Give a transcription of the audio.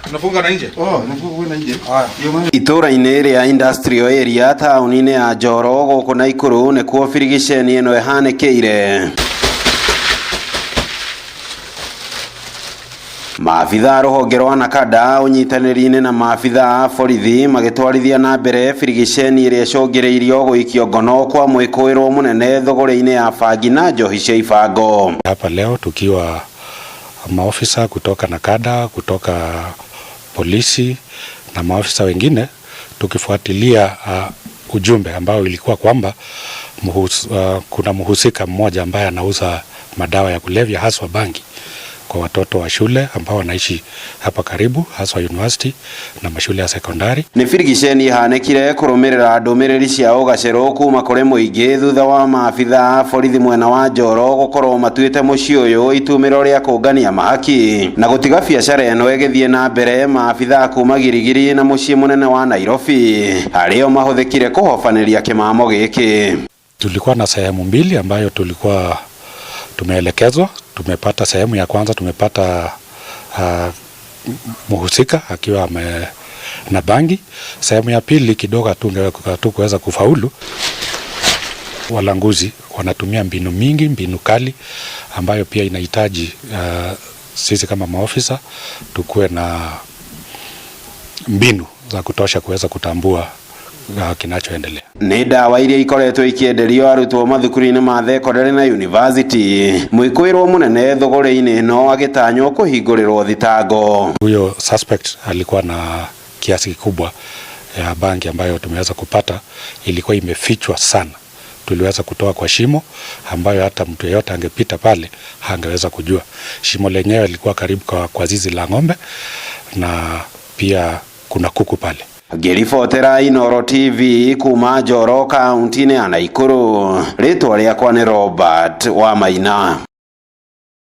Tunafunga na nje? Nafunga na nje. Itura-inĩ rĩa industrial area taũni-inĩ ya Njoro gũkũ Naikuru nĩkuo birigiceni ĩno ĩhanĩkĩire. Maabitha rũhonge rwa Nakada ũnyitanĩri-inĩ na maabitha a borithi magĩtwarithia na mbere birigiceni ĩrĩa ĩcũngĩrĩirio gũikio ngono kwa mwĩkũĩrwo mũnene thogora-inĩ ya bangi na njohi cia ibango. Hapa leo tukiwa maofisa kutoka Nakada, kutoka polisi na maofisa wengine tukifuatilia ujumbe ambao ilikuwa kwamba kuna mhusika mmoja ambaye anauza madawa ya kulevya haswa bangi kwa watoto wa shule ambao wanaishi hapa karibu haswa university na mashule ya sekondari. Ni birigiceni ihanĩkire kũrũmĩrĩra ndũmĩrĩri cia ũgacĩru kuma kũrĩ mũingĩ thutha wa maabitha a borithi mwena wa Njoro gũkorwo matuĩte mũciĩ ũyũ itumĩro rĩa kũngania mahaki na gũtiga biacara ĩno ĩgĩthiĩ na mbere. Maabitha kuma Girigiri na mũciĩ mũnene wa Nairobi arĩo mahũthĩkire kũhofanĩria kĩmamo gĩkĩ. Tulikuwa na sehemu mbili ambayo tulikuwa tumeelekezwa. Tumepata sehemu ya kwanza, tumepata mhusika akiwa na bangi. Sehemu ya pili kidogo hatukuweza kufaulu. Walanguzi wanatumia mbinu mingi, mbinu kali ambayo pia inahitaji sisi kama maofisa tukuwe na mbinu za kutosha kuweza kutambua kinachoendelea. Nĩ ndawa iria ikoretwo ikienderio arutwo mathukuru-inĩ ma thekondarĩ na university. Mwĩkũĩrwo mũnene thogora-inĩ ĩno agĩtanywo kũhingũrĩrwo thitango. Huyo suspect alikuwa na kiasi kikubwa ya bangi ambayo tumeweza kupata, ilikuwa imefichwa sana. Tuliweza kutoa kwa shimo ambayo hata mtu yeyote angepita pale hangeweza kujua. Shimo lenyewe lilikuwa karibu kwa zizi la ng'ombe na pia kuna kuku pale. Ngĩribotera Inooro TV kuma Njoro kaunti-inĩ ya Naikuru. Rĩtwa rĩakwa nĩ Robert Wamaina.